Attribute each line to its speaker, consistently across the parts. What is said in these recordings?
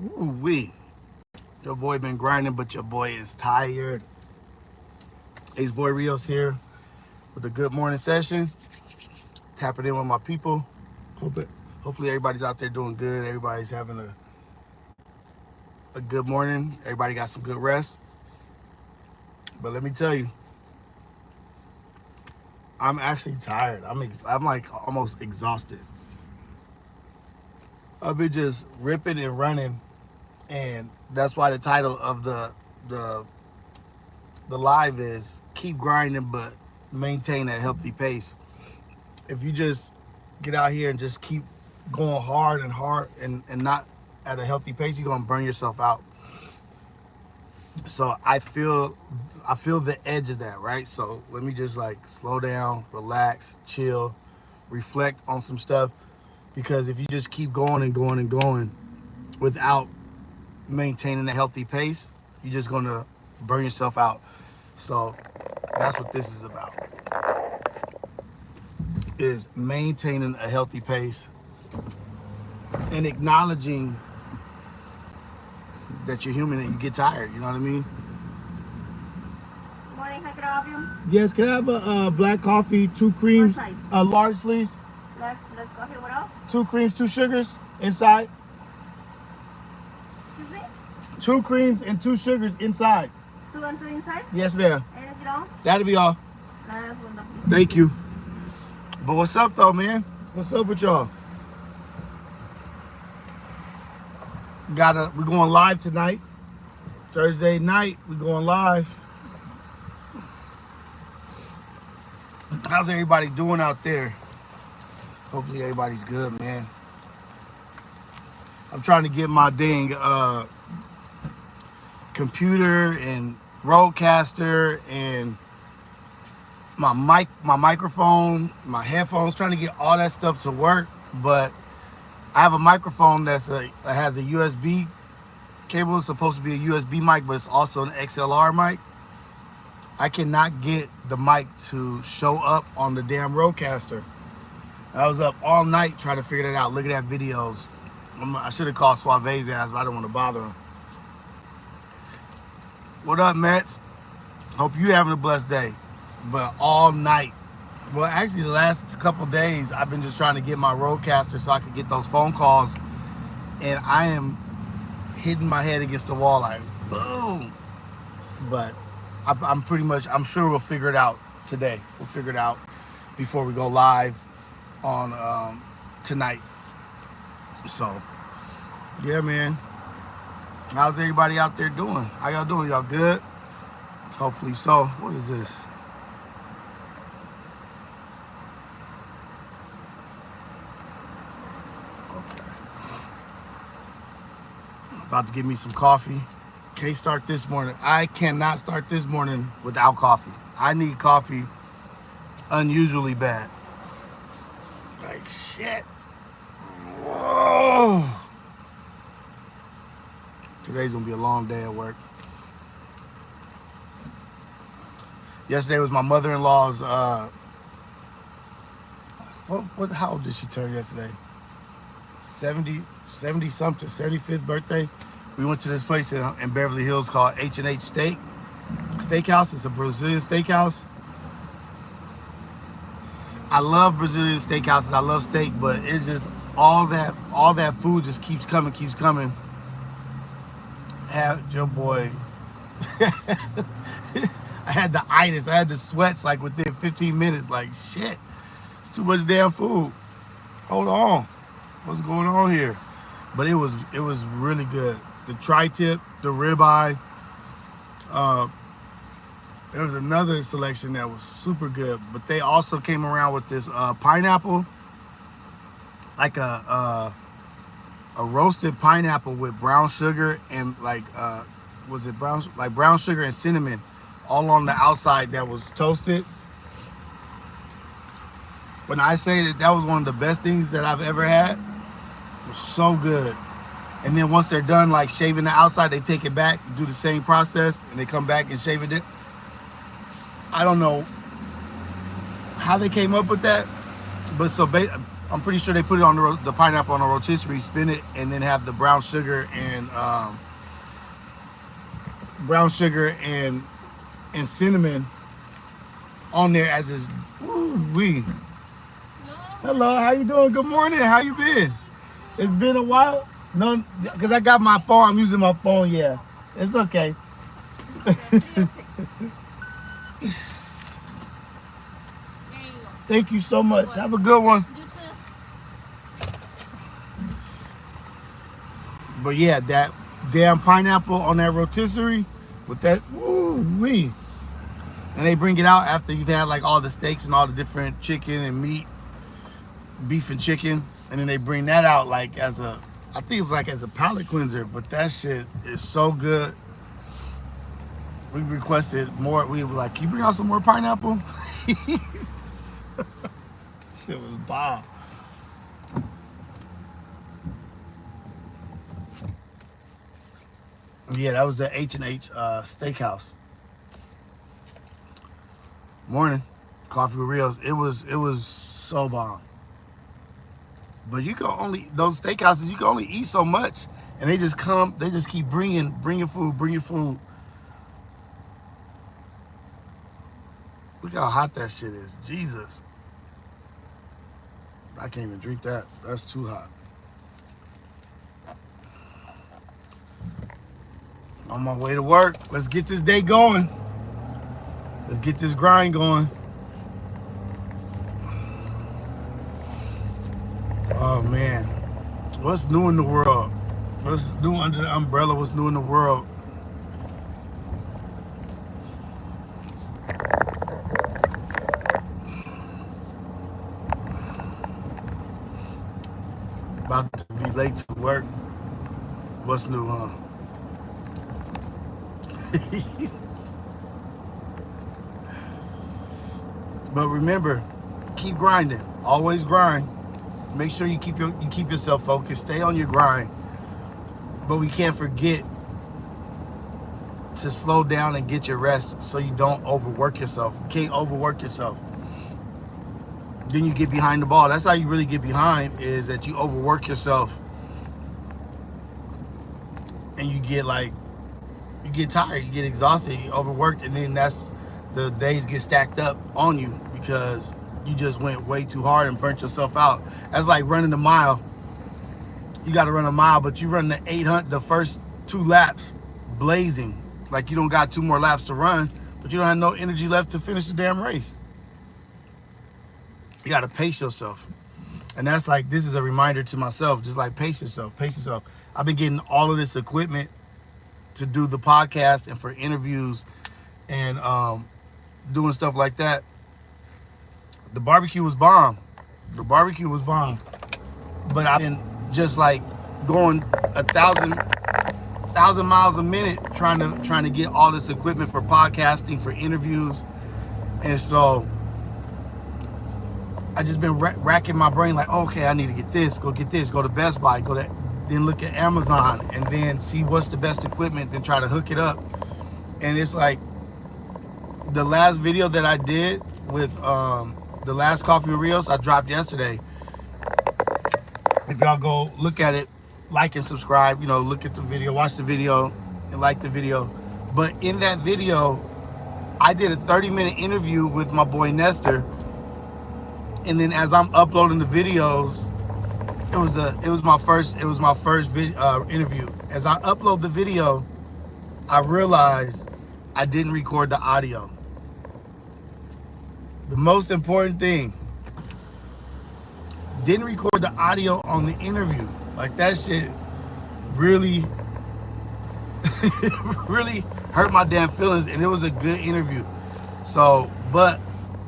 Speaker 1: Ooh-wee. Your boy been grinding, but your boy is tired. Ace Boy Rios here with a good morning session. Tapping in with my people. Hopefully everybody's out there doing good. Everybody's having a good morning. Everybody got some good rest. But let me tell you, I'm actually tired. I'm like almost exhausted. I've been just ripping and running, and that's why the title of the live is keep grinding but maintain a healthy pace. If you just get out here and just keep going hard and not at a healthy pace, you're gonna burn yourself out. So I feel the edge of that, right? So let me just like slow down, relax, chill, reflect on some stuff, because if you just keep going and going and going without maintaining a healthy pace, you're just gonna burn yourself out. So that's what this is about, is maintaining a healthy pace and acknowledging that you're human and you get tired. You know what I mean?
Speaker 2: Morning, how can I help you?
Speaker 1: Yes, can I have a black coffee, 2 creams,
Speaker 2: What size?
Speaker 1: a large, please?
Speaker 2: Let's coffee, what else?
Speaker 1: 2 creams, 2 sugars inside.
Speaker 2: Excuse me?
Speaker 1: 2 creams and 2 sugars inside.
Speaker 2: 2 and 2 inside?
Speaker 1: Yes, ma'am.
Speaker 2: Anything else?
Speaker 1: That'll be all.
Speaker 2: That's wonderful.
Speaker 1: Thank you. But what's up, though, man? What's up with y'all? We're going live tonight. Thursday night, we're going live. How's everybody doing out there? Hopefully everybody's good, man. I'm trying to get my dang computer and roadcaster and my microphone, my headphones, trying to get all that stuff to work. But I have a microphone that has a USB cable. It's supposed to be a USB mic, but it's also an XLR mic. I cannot get the mic to show up on the damn roadcaster. I was up all night trying to figure that out, looking at videos. I should have called Suave's ass, but I don't want to bother him. What up, Mets? Hope you having a blessed day. But all night, well, actually the last couple days, I've been just trying to get my roadcaster so I could get those phone calls, and I am hitting my head against the wall like boom. But I'm sure we'll figure it out today. We'll figure it out before we go live on tonight. So yeah, man, how's everybody out there doing? How y'all doing? Y'all good? Hopefully so. What is this? Okay, about to give me some coffee. Can't start this morning. I cannot start this morning without coffee. I need coffee unusually bad. Like shit. Whoa. Today's gonna be a long day at work. Yesterday was my mother-in-law's how old did she turn yesterday? 70 something, 75th birthday. We went to this place in Beverly Hills called H&H Steakhouse. It's a Brazilian steakhouse. I love Brazilian steakhouses. I love steak, but it's just all that food just keeps coming. Have your boy. I had the itis. I had the sweats like within 15 minutes. Like shit, it's too much damn food. Hold on, what's going on here? But it was really good. The tri-tip, the ribeye. There was another selection that was super good, but they also came around with this pineapple, like a roasted pineapple with brown sugar and like brown sugar and cinnamon, all on the outside that was toasted. When I say that was one of the best things that I've ever had, it was so good. And then once they're done like shaving the outside, they take it back, do the same process, and they come back and shave it. I don't know how they came up with that, but so I'm pretty sure they put it on the pineapple on a rotisserie, spin it, and then have the brown sugar and cinnamon on there as is. Woo-wee. Hello, how you doing? Good morning. How you been? It's been a while. No, because I got my phone. I'm using my phone. Yeah, it's okay. Thank you so much. Have a good one. But yeah, that damn pineapple on that rotisserie with that, woo-wee. And they bring it out after you've had like all the steaks and all the different chicken and meat, beef and chicken. And then they bring that out like as a, I think it was like as a palate cleanser, but that shit is so good. We requested more. We were like, can you bring out some more pineapple? Shit was bomb. Yeah, that was the H&H Steakhouse. Morning, coffee with Rios. It was so bomb. But you can only, those steakhouses, you can only eat so much, and they just keep bringing food. Look how hot that shit is. Jesus. I can't even drink that. That's too hot. On my way to work. Let's get this day going. Let's get this grind going. Oh man. What's new in the world? What's new under the umbrella? What's new in the world? About to be late to work. What's new, huh? But remember, keep grinding. Always grind. Make sure you keep yourself focused. Stay on your grind. But we can't forget to slow down and get your rest so you don't overwork yourself. You can't overwork yourself. Then you get behind the ball. That's how you really get behind, is that you overwork yourself and you get tired, you get exhausted, you overworked, and then that's the days get stacked up on you because you just went way too hard and burnt yourself out. That's like running a mile. You got to run a mile, but you run the 800, the first 2 laps blazing, like you don't got 2 more laps to run, but you don't have no energy left to finish the damn race. You got to pace yourself. And that's like, this is a reminder to myself, just like pace yourself. I've been getting all of this equipment to do the podcast and for interviews and doing stuff like that. The barbecue was bomb. But I've been just like going 1,000 miles a minute trying to get all this equipment for podcasting, for interviews. And so I just been racking my brain like, okay, I need to get this, go to Best Buy, then look at Amazon and then see what's the best equipment, then try to hook it up. And it's like the last video that I did with the last Coffee with Rios, I dropped yesterday. If y'all go look at it, like and subscribe, look at the video, watch the video and like the video. But in that video, I did a 30-minute interview with my boy Nestor. And then as I'm uploading the videos, it was my first interview. As I upload the video, I realized I didn't record the audio. The most important thing, didn't record the audio on the interview. Like that shit really really hurt my damn feelings, and it was a good interview. So, but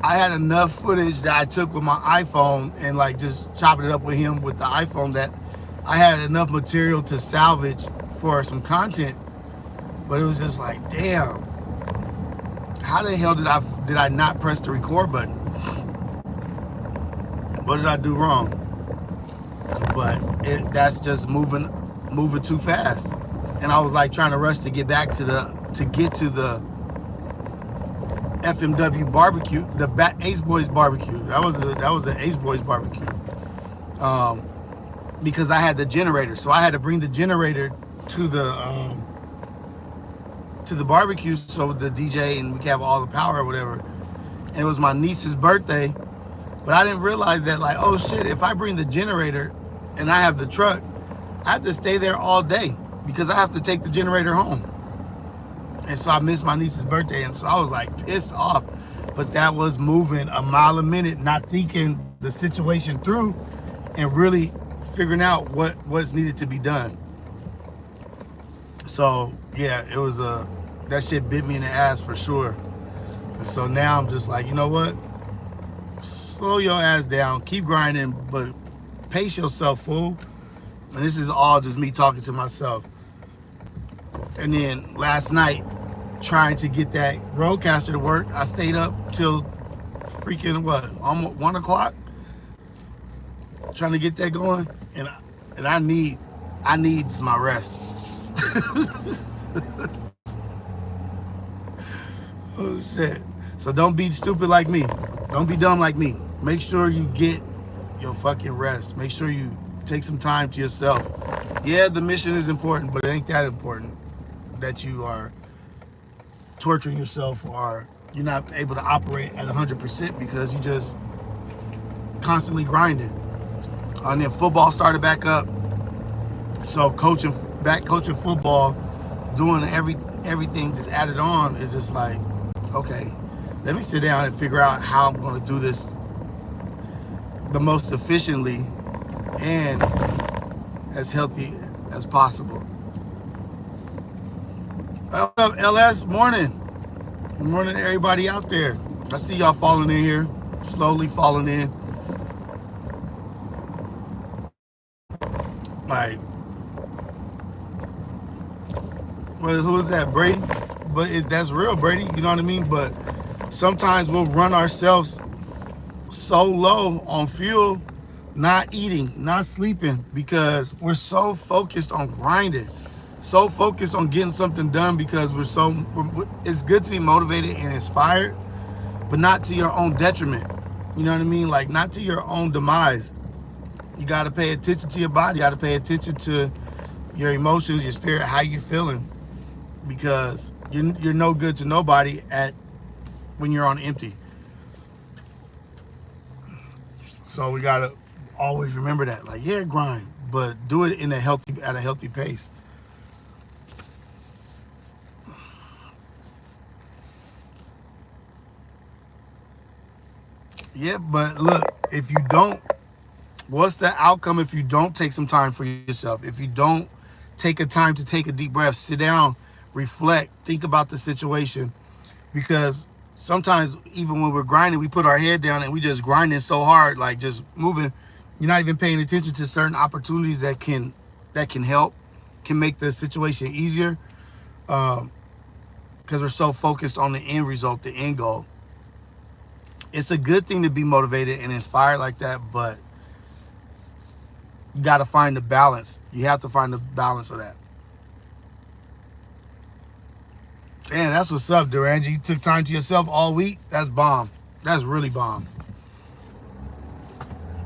Speaker 1: I had enough footage that I took with my iPhone and like just chopping it up with him with the iPhone that I had enough material to salvage for some content. But it was just like, damn, how the hell did I not press the record button? What did I do wrong? But that's just moving too fast. And I was like trying to rush to get back to the FMW barbecue, the Ace Boys barbecue. That was an Ace Boys barbecue. because I had the generator. So I had to bring the generator to the barbecue so the DJ and we could have all the power or whatever. And it was my niece's birthday, but I didn't realize that, like, oh shit, if I bring the generator and I have the truck, I have to stay there all day because I have to take the generator home. And so I missed my niece's birthday, and so I was like pissed off. But that was moving a mile a minute, not thinking the situation through and really figuring out what's needed to be done. So yeah, it was that shit bit me in the ass for sure. And so now I'm just like, you know what? Slow your ass down, keep grinding, but pace yourself, fool. And this is all just me talking to myself. And then last night, trying to get that roadcaster to work, I stayed up till freaking almost 1 o'clock, trying to get that going. And I needs my rest. Oh shit. So don't be stupid like me. Don't be dumb like me. Make sure you get your fucking rest. Make sure you take some time to yourself. Yeah, the mission is important, but it ain't that important that you are torturing yourself or you're not able to operate at 100% because you just constantly grinding. And then football started back up. So coaching football, doing everything just added on is just like, okay, let me sit down and figure out how I'm going to do this the most efficiently and as healthy as possible. LS, morning. Good morning to everybody out there. I see y'all falling in here, slowly falling in. Like, well, who is that, Brady? But that's real, Brady, you know what I mean? But sometimes we'll run ourselves so low on fuel, not eating, not sleeping, because we're so focused on grinding, so focused on getting something done because it's good to be motivated and inspired, but not to your own detriment. You know what I mean? Like, not to your own demise. You got to pay attention to your body. You got to pay attention to your emotions, your spirit, how you feeling, because you're no good to nobody when you're on empty. So we got to always remember that. Like, yeah, grind, but do it at a healthy pace. Yeah, but look, if you don't, what's the outcome if you don't take some time for yourself? If you don't take a time to take a deep breath, sit down, reflect, think about the situation. Because sometimes even when we're grinding, we put our head down and we just grinding so hard, like just moving. You're not even paying attention to certain opportunities that can help, can make the situation easier. Because we're so focused on the end result, the end goal. It's a good thing to be motivated and inspired like that, but you got to find the balance. You have to find the balance of that. Man, that's what's up, Duranji. You took time to yourself all week. That's bomb. That's really bomb.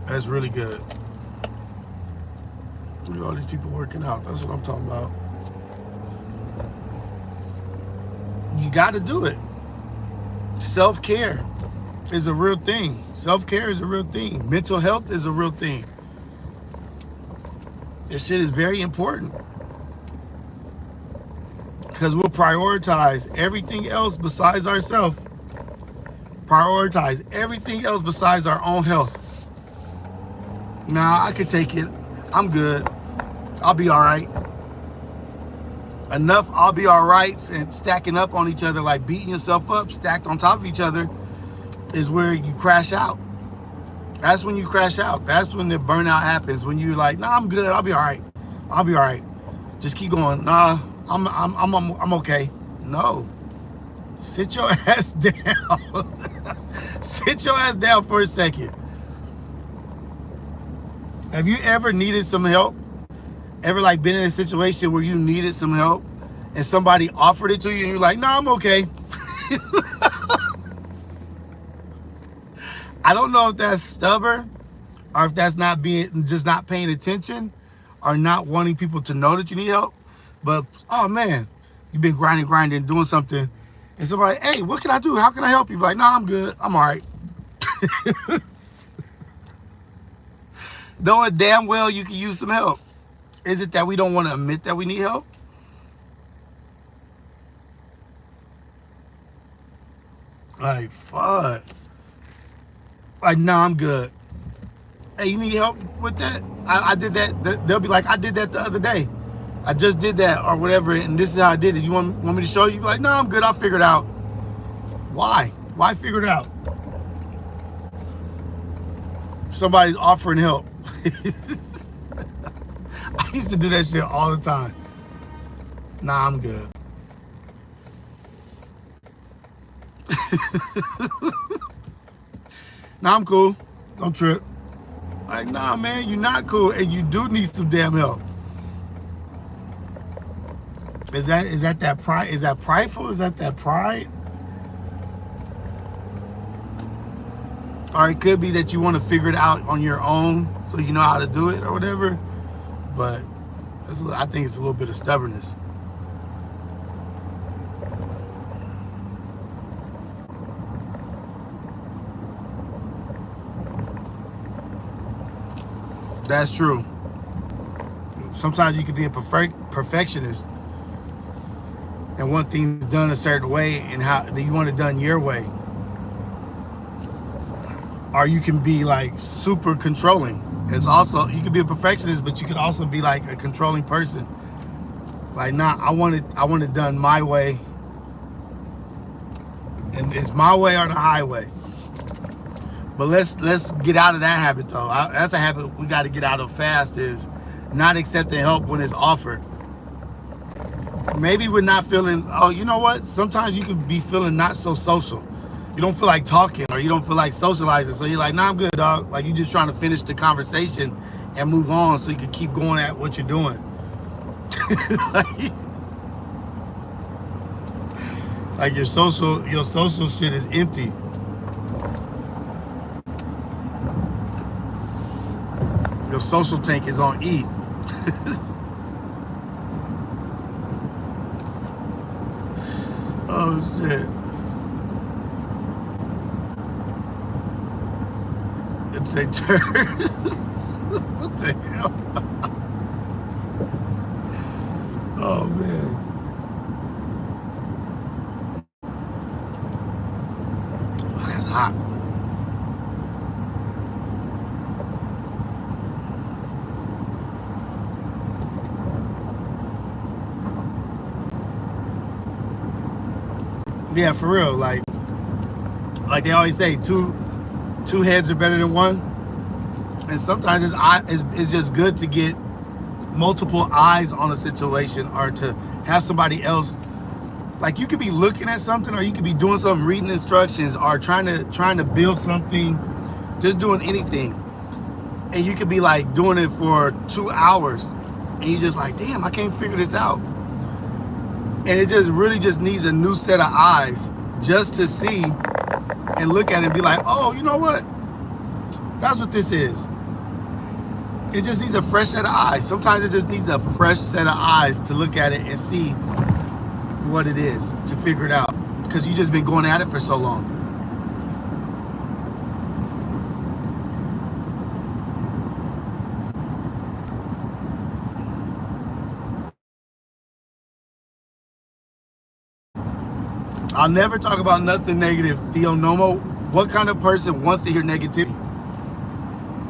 Speaker 1: That's really good. Look at all these people working out. That's what I'm talking about. You got to do it. Self-care is a real thing. Self-care is a real thing. Mental health is a real thing. This shit is very important. Because we'll prioritize everything else besides ourselves. Prioritize everything else besides our own health. Nah, I could take it. I'm good. I'll be all right. Enough I'll be all right, and stacking up on each other, like beating yourself up, stacked on top of each other, is where you crash out. That's when you crash out. That's when the burnout happens. When you're like, nah, I'm good. I'll be all right. I'll be all right. Just keep going. Nah, I'm okay. No. Sit your ass down. Sit your ass down for a second. Have you ever needed some help? Ever like been in a situation where you needed some help and somebody offered it to you and you're like, no, I'm okay. I don't know if that's stubborn or if that's not being, just not paying attention, or not wanting people to know that you need help. But oh man, you've been grinding, doing something, and somebody, hey, what can I do? How can I help you? Be like, no, I'm good. I'm all right. Knowing damn well you can use some help. Is it that we don't want to admit that we need help? Like, fuck. Like, no, I'm good. Hey, you need help with that? I did that. They'll be like, I did that the other day. I just did that or whatever, and this is how I did it. You want me to show you? Be like, no, I'm good. I'll figure it out. Why? Why figure it out? Somebody's offering help. I used to do that shit all the time. Nah, I'm good. Nah, I'm cool. Don't trip. Like, nah, man, you're not cool, and you do need some damn help. Is that pride? Is that prideful? Is that pride? Or it could be that you want to figure it out on your own, so you know how to do it or whatever. But I think it's a little bit of stubbornness. That's true. Sometimes you can be a perfectionist and want things done a certain way, and how you want it done your way. Or you can be like super controlling. It's also, you can be a perfectionist, but you can also be like a controlling person. Like, nah, I want it done my way, and it's my way or the highway. But let's get out of that habit though. That's a habit we got to get out of fast, is not accepting help when it's offered. Maybe we're not feeling, oh, you know what? Sometimes you can be feeling not so social. You don't feel like talking, or you don't feel like socializing. So you're like, nah, I'm good, dog. Like, you're just trying to finish the conversation and move on so you can keep going at what you're doing. like your social shit is empty. Your social tank is on E. Oh shit. It's a turd. What the hell? Oh man. Oh, that's hot. Yeah, for real. Like they always say, two heads are better than one. And sometimes it's just good to get multiple eyes on a situation, or to have somebody else. Like, you could be looking at something, or you could be doing something, reading instructions, or trying to build something, just doing anything. And you could be like doing it for 2 hours, and you're just like, damn, I can't figure this out. And it just really just needs a new set of eyes just to see and look at it and be like, oh, you know what? That's what this is. It just needs a fresh set of eyes. Sometimes it just needs a fresh set of eyes to look at it and see what it is, to figure it out. Because you've just been going at it for so long. I'll never talk about nothing negative, Theo Nomo. What kind of person wants to hear negativity?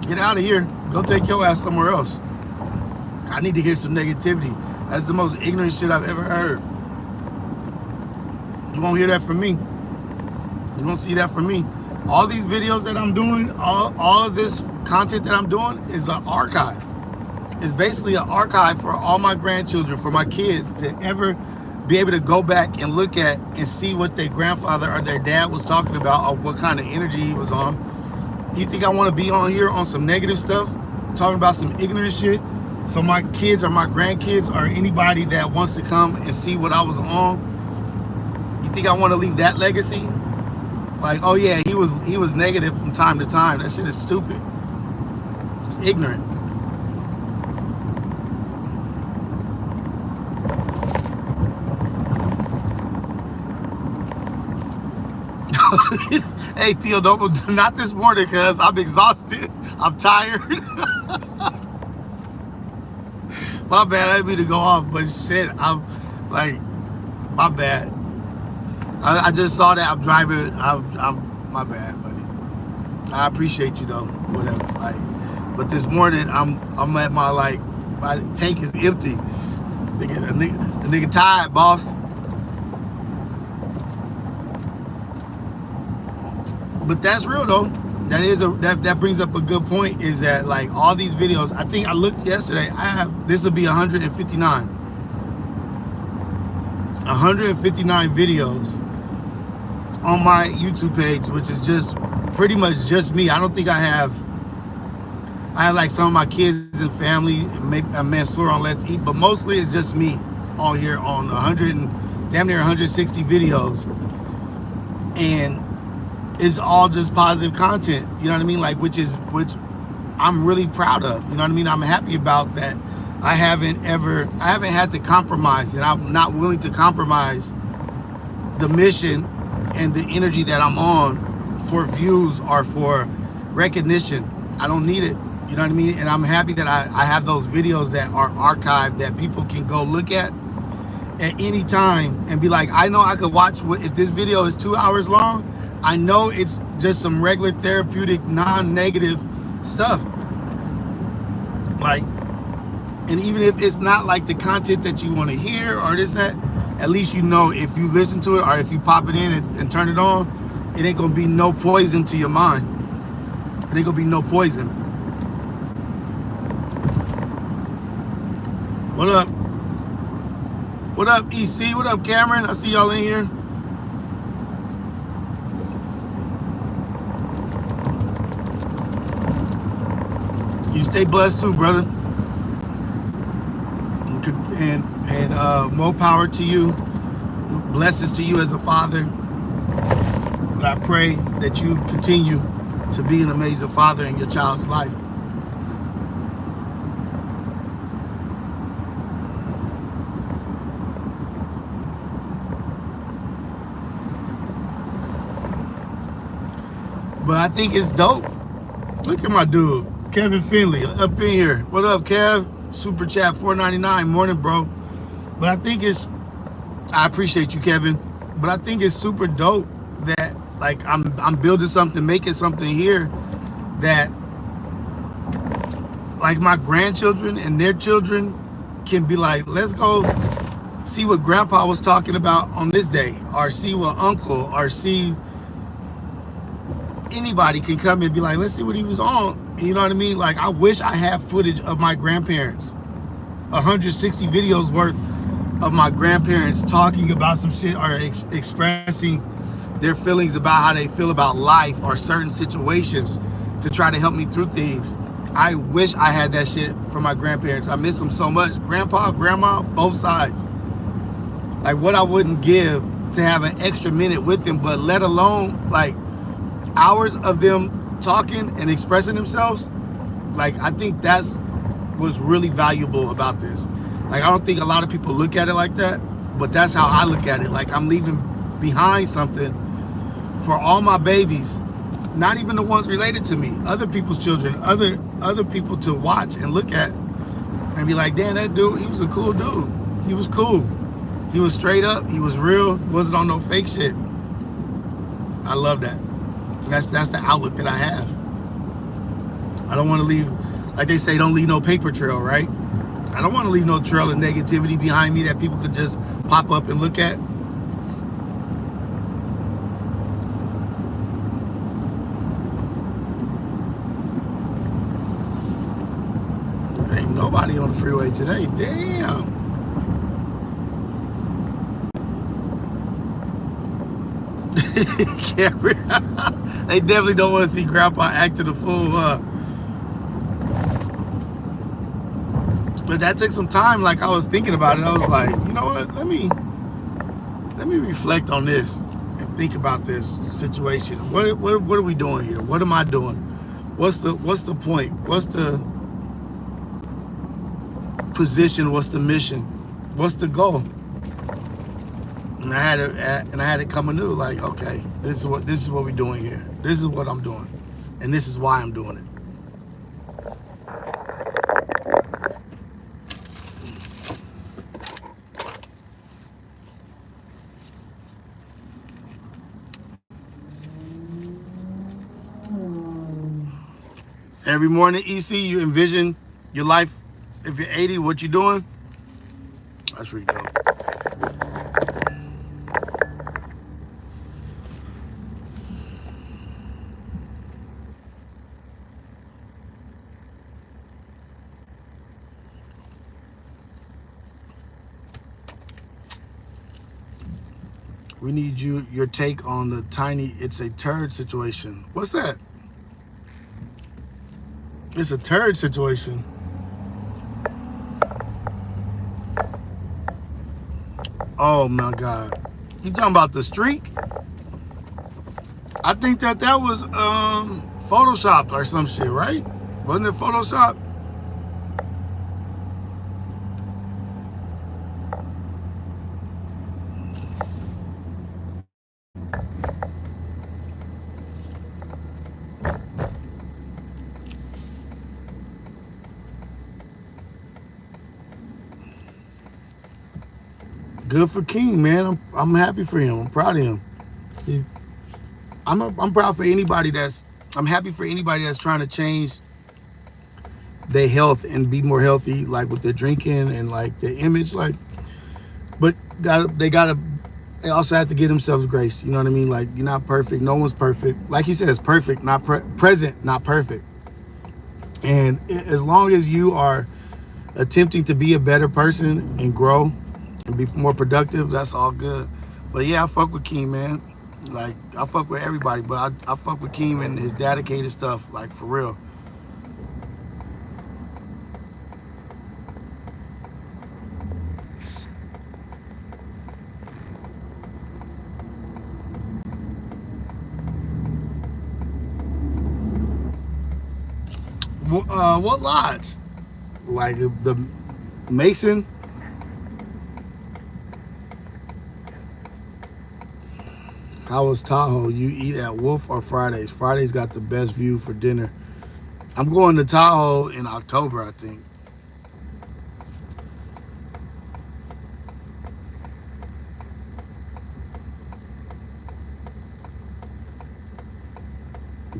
Speaker 1: Get out of here. Go take your ass somewhere else. I need to hear some negativity. That's the most ignorant shit I've ever heard. You won't hear that from me. You won't see that from me. All these videos that I'm doing, all of this content that I'm doing is an archive. It's basically an archive for all my grandchildren, for my kids to ever be able to go back and look at and see what their grandfather or their dad was talking about, or what kind of energy he was on. You think I want to be on here on some negative stuff, talking about some ignorant shit, so my kids or my grandkids or anybody that wants to come and see what I was on, you think I want to leave that legacy? Like, oh yeah, he was negative from time to time. That shit is stupid. It's ignorant. Hey Theo, don't, not this morning, cuz I'm exhausted. I'm tired. My bad, I didn't mean to go off, but shit, I'm like, my bad. I just saw that. I'm driving. I'm my bad, buddy. I appreciate you though. Whatever. Like, but this morning I'm at my tank is empty. The nigga tired, boss. But that's real though. That brings up a good point. Is that like all these videos? I think I looked yesterday. This will be 159. 159 videos on my YouTube page, which is just pretty much just me. I don't think I have like some of my kids and family, maybe a Mansour on Let's Eat, but mostly it's just me on here on 100 and damn near 160 videos, and it's all just positive content. You know what I mean? Like which I'm really proud of. You know what I mean? I'm happy about that. I haven't had to compromise, and I'm not willing to compromise the mission and the energy that I'm on for views or for recognition. I don't need it. You know what I mean? And I'm happy that I have those videos that are archived that people can go look at any time and be like, I know I could watch if this video is 2 hours long, I know it's just some regular therapeutic, non-negative stuff. Like, and even if it's not like the content that you want to hear or this, that, at least you know if you listen to it or if you pop it in and turn it on, it ain't gonna be no poison to your mind. It ain't gonna be no poison. What up? What up, EC? What up, Cameron? I see y'all in here. You stay blessed too, brother. And more power to you. Blessings to you as a father. But I pray that you continue to be an amazing father in your child's life. But I think it's dope. Look at my dude, Kevin Finley, up in here. What up, Kev? Super chat $4.99. Morning, bro. But I think I appreciate you, Kevin. But I think it's super dope that like I'm building something, making something here that like my grandchildren and their children can be like, let's go see what grandpa was talking about on this day, or see what uncle, or see anybody can come and be like, let's see what he was on. You know what I mean? Like, I wish I had footage of my grandparents, 160 videos worth of my grandparents talking about some shit or expressing their feelings about how they feel about life or certain situations to try to help me through things. I wish I had that shit from my grandparents. I miss them so much. Grandpa, grandma, both sides. Like what I wouldn't give to have an extra minute with them, but let alone like hours of them talking and expressing themselves. Like I think that's what's really valuable about this. Like I don't think a lot of people look at it like that, but that's how I look at it. Like I'm leaving behind something for all my babies, not even the ones related to me, other people's children, other people to watch and look at and be like, damn, that dude, he was a cool dude. He was cool. He was straight up. He was real. He wasn't on no fake shit. I love that. That's the outlook that I have. I don't want to leave, like they say, don't leave no paper trail, right? I don't want to leave no trail of negativity behind me that people could just pop up and look at. Ain't nobody on the freeway today. Damn. They definitely don't want to see Grandpa acting a fool, huh? But that took some time. Like I was thinking about it. I was like, you know what? Let me reflect on this and think about this situation. What are we doing here? What am I doing? What's the point? What's the position? What's the mission? What's the goal? And I had it come anew. Like, okay, this is what we're doing here. This is what I'm doing, and this is why I'm doing it. Every morning, EC, you envision your life. If you're 80, what you doing? That's pretty dope. We need your take on the tiny, it's a turd situation. What's that? It's a turd situation. Oh my God. You talking about the streak? I think that was photoshopped or some shit, right? Wasn't it photoshopped? Good for King, man. I'm happy for him. I'm proud of him. I'm proud for anybody I'm happy for anybody that's trying to change their health and be more healthy, like with their drinking and like their image, like. But they also have to give themselves grace. You know what I mean? Like, you're not perfect. No one's perfect. Like he says, perfect, not present, not perfect. And as long as you are attempting to be a better person and grow and be more productive, that's all good. But yeah, I fuck with Keem, man. Like, I fuck with everybody, but I fuck with Keem and his dedicated stuff, like, for real. What lodge? Like the Mason? How was Tahoe? You eat at Wolf or Fridays? Fridays got the best view for dinner. I'm going to Tahoe in October, I think.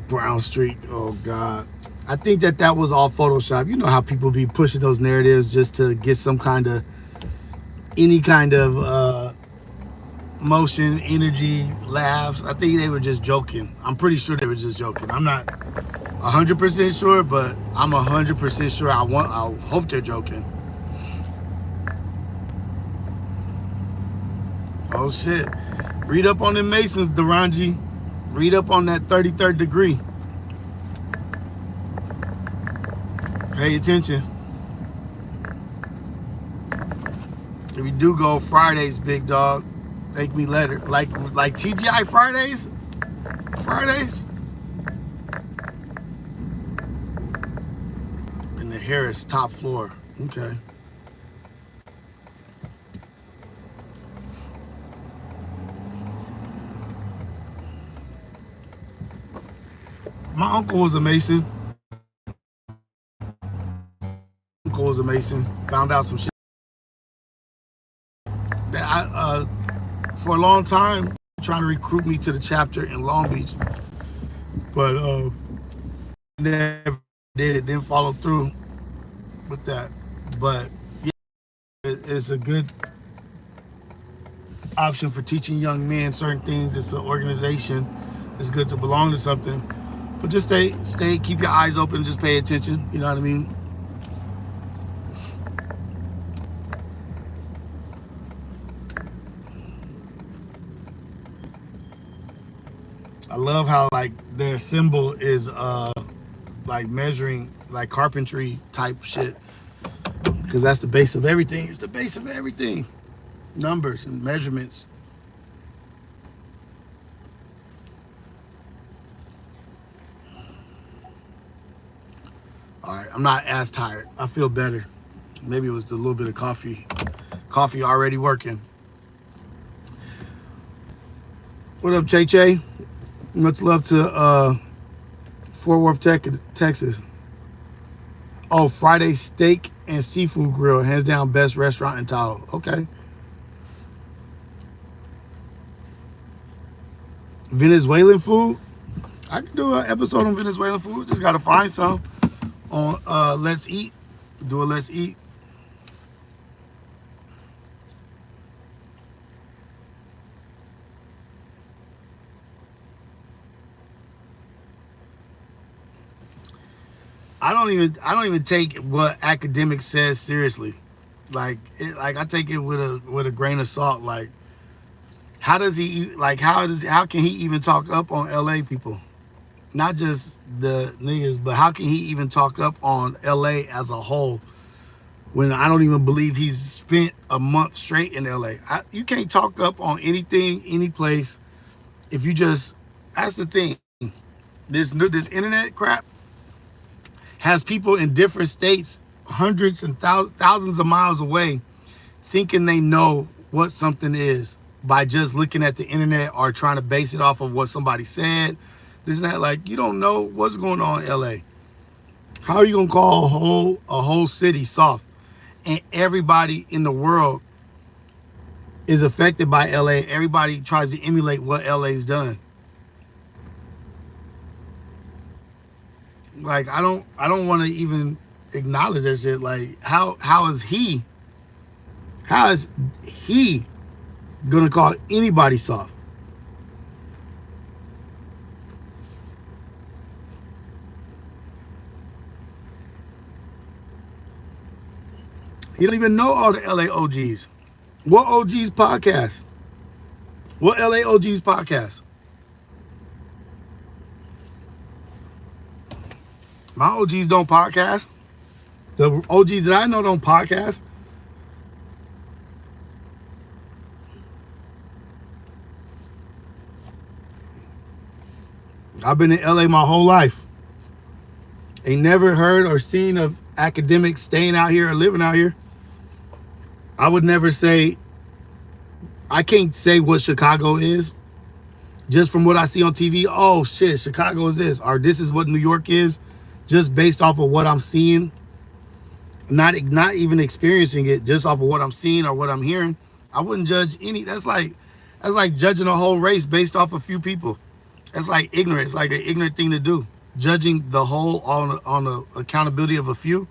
Speaker 1: Brown Street, oh God. I think that was all Photoshop. You know how people be pushing those narratives just to get some kind of, any kind of motion, energy, laughs. I think they were just joking. I'm pretty sure they were just joking. I'm not 100% sure, but I'm 100% sure. I hope they're joking. Oh shit. Read up on the Masons, Duranji. Read up on that 33rd degree. Pay attention. If you do go Fridays, big dog, thank me later. Like TGI Fridays? Fridays? In the Harris top floor. Okay. My uncle was a Mason. Uncle was a Mason. Found out some shit. That for a long time, trying to recruit me to the chapter in Long Beach, but never did it. Didn't follow through with that. But yeah, it's a good option for teaching young men certain things. It's an organization. It's good to belong to something. But just stay, keep your eyes open, just pay attention. You know what I mean? I love how like their symbol is like measuring, like carpentry type shit, because that's the base of everything. It's the base of everything. Numbers and measurements. All right, I'm not as tired. I feel better. Maybe it was the little bit of coffee. Coffee already working. What up, Che Che? Much love to Fort Worth, Texas. Oh, Friday Steak and Seafood Grill, hands down best restaurant in Tahoe. Okay. Venezuelan food. I can do an episode on Venezuelan food. Just gotta find some on Let's Eat. Do a Let's Eat. I don't even take what academic says seriously. Like I take it with a grain of salt. Like how can he even talk up on LA people? Not just the niggas, but how can he even talk up on LA as a whole when I don't even believe he's spent a month straight in LA? You can't talk up on anything, any place if you just. That's the thing. This internet crap has people in different states, hundreds and thousands of miles away, thinking they know what something is by just looking at the internet or trying to base it off of what somebody said. This and that. Like, you don't know what's going on in LA. How are you gonna call a whole city soft? And everybody in the world is affected by LA. Everybody tries to emulate what LA's done. Like, I don't want to even acknowledge that shit. Like, how is he gonna call anybody soft? He don't even know all the LA OGs. What OGs podcast? What LA OGs podcast? My OGs don't podcast. The OGs that I know don't podcast. I've been in LA my whole life. Ain't never heard or seen of academics staying out here or living out here. I would never say, I can't say what Chicago is just from what I see on TV. Oh shit, Chicago is this, or this is what New York is, just based off of what I'm seeing, not even experiencing it, just off of what I'm seeing or what I'm hearing. I wouldn't judge any. That's like judging a whole race based off a few people. That's like ignorant. It's like an ignorant thing to do. Judging the whole on the accountability of a few.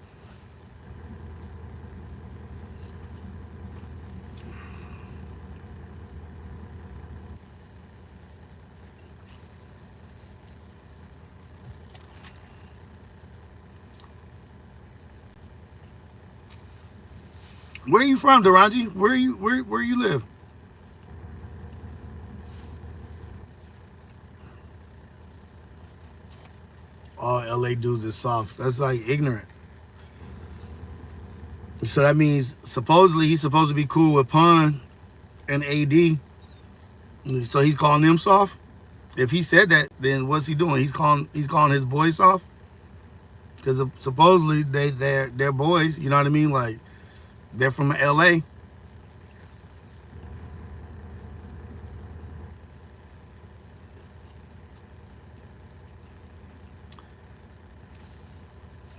Speaker 1: Where are you from, Duranji? Where you live? All LA dudes is soft. That's like ignorant. So that means supposedly he's supposed to be cool with Pun and AD. So he's calling them soft. If he said that, then what's he doing? He's calling his boys soft. Because supposedly they're boys. You know what I mean? Like, they're from LA.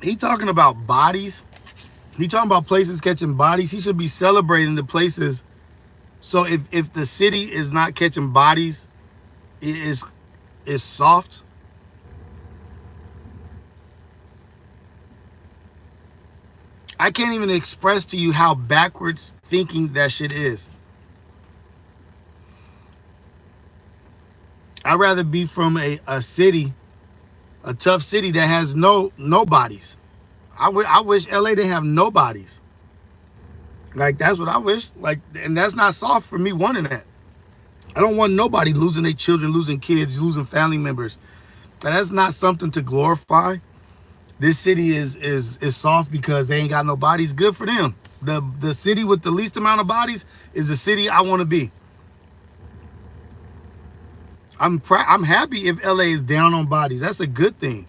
Speaker 1: He talking about bodies. He talking about places catching bodies. He should be celebrating the places. So if the city is not catching bodies, it is soft. I can't even express to you how backwards thinking that shit is. I'd rather be from a city, a tough city that has no bodies. I wish LA didn't have no bodies. Like, that's what I wish. Like, and that's not soft for me wanting that. I don't want nobody losing their children, losing kids, losing family members. That's not something to glorify. This city is soft because they ain't got no bodies. Good for them. The city with the least amount of bodies is the city I want to be. I'm happy if LA is down on bodies. That's a good thing.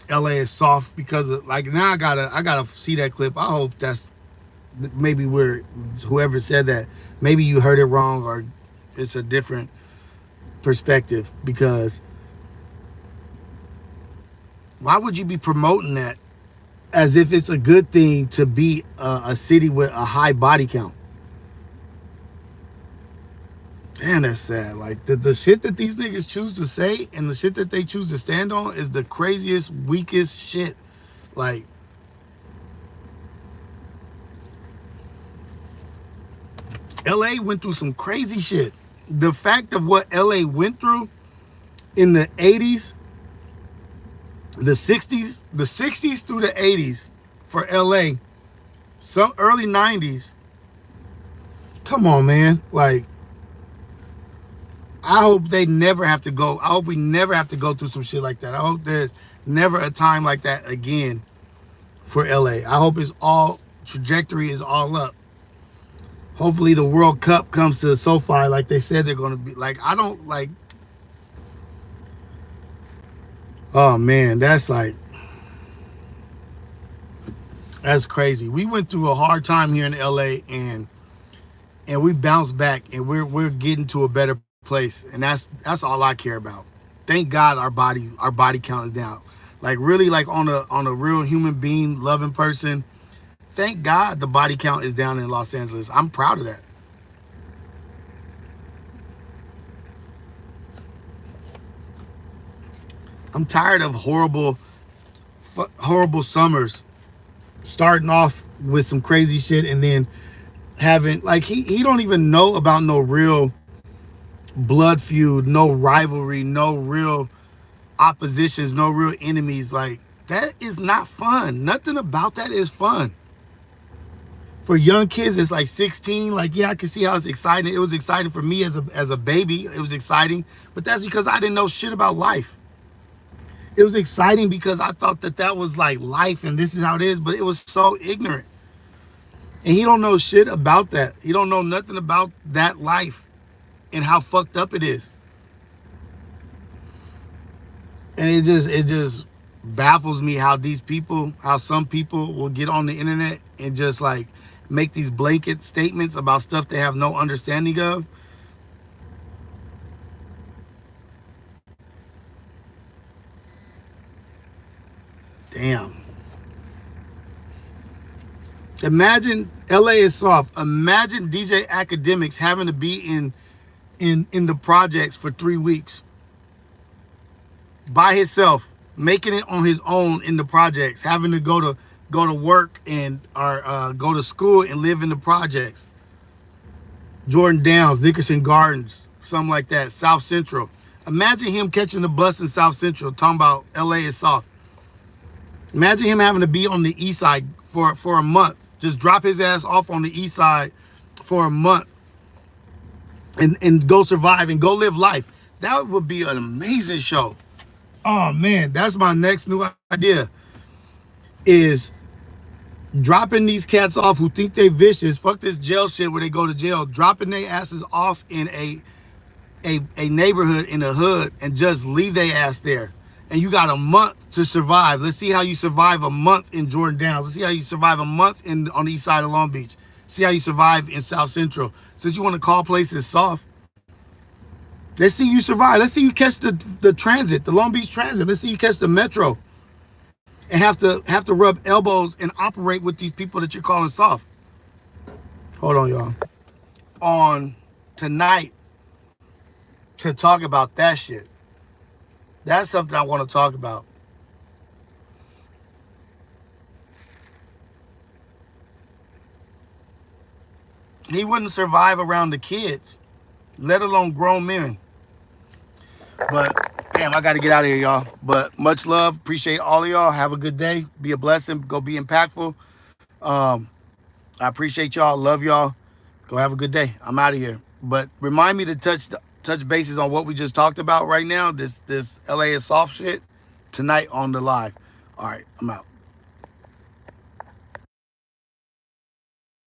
Speaker 1: LA is soft because of, like, now I gotta see that clip. I hope that's maybe where whoever said that, maybe you heard it wrong or it's a different perspective, because why would you be promoting that as if it's a good thing to be a city with a high body count? Damn, that's sad. Like the shit that these niggas choose to say and the shit that they choose to stand on is the craziest, weakest shit. Like, LA went through some crazy shit. The fact of what LA went through in the 80s, the 60s through the 80s for LA, some early 90s. Come on, man. Like, I hope they never have to go. I hope we never have to go through some shit like that. I hope there's never a time like that again for LA. I hope it's all trajectory is all up. Hopefully the World Cup comes to the SoFi like they said they're going to be. Like, I don't like. Oh man, that's crazy. We went through a hard time here in LA, and we bounced back, and we're getting to a better place, and that's all I care about. Thank God our body count is down. Like, really, like on a real human being loving person, thank God the body count is down in Los Angeles. I'm proud of that. I'm tired of horrible summers, starting off with some crazy shit and then having, like, he don't even know about no real blood feud, no rivalry, no real oppositions, no real enemies. Like, that is not fun. Nothing about that is fun. For young kids, it's like 16. Like, yeah, I can see how it's exciting. It was exciting for me as a baby. It was exciting, but that's because I didn't know shit about life. It was exciting because I thought that was like life and this is how it is, but it was so ignorant. And he don't know shit about that. He don't know nothing about that life and how fucked up it is. And it just baffles me how some people will get on the internet and just like make these blanket statements about stuff they have no understanding of. Damn. Imagine LA is soft. Imagine DJ Academics having to be in the projects for 3 weeks by himself, making it on his own in the projects, having to go to work and or go to school and live in the projects. Jordan Downs, Nickerson Gardens, something like that, South Central. Imagine him catching the bus in South Central talking about LA is soft. Imagine him having to be on the east side for a month. Just drop his ass off on the east side for a month and go survive and go live life. That would be an amazing show. Oh man, that's my next new idea, is dropping these cats off who think they vicious. Fuck this jail shit where they go to jail. Dropping their asses off in a neighborhood in a hood and just leave their ass there. And you got a month to survive. Let's see how you survive a month in Jordan Downs. Let's see how you survive a month on the east side of Long Beach. See how you survive in South Central. Since you want to call places soft, let's see you survive. Let's see you catch the transit, the Long Beach Transit. Let's see you catch the metro and have to rub elbows and operate with these people that you're calling soft. Hold on, y'all. On tonight to talk about that shit. That's something I want to talk about. He wouldn't survive around the kids, let alone grown men. But damn, I got to get out of here, y'all. But much love. Appreciate all of y'all. Have a good day. Be a blessing. Go be impactful. I appreciate y'all. Love y'all. Go have a good day. I'm out of here. But remind me to touch bases on what we just talked about right now. This LA is soft shit tonight on the live. All right, I'm out.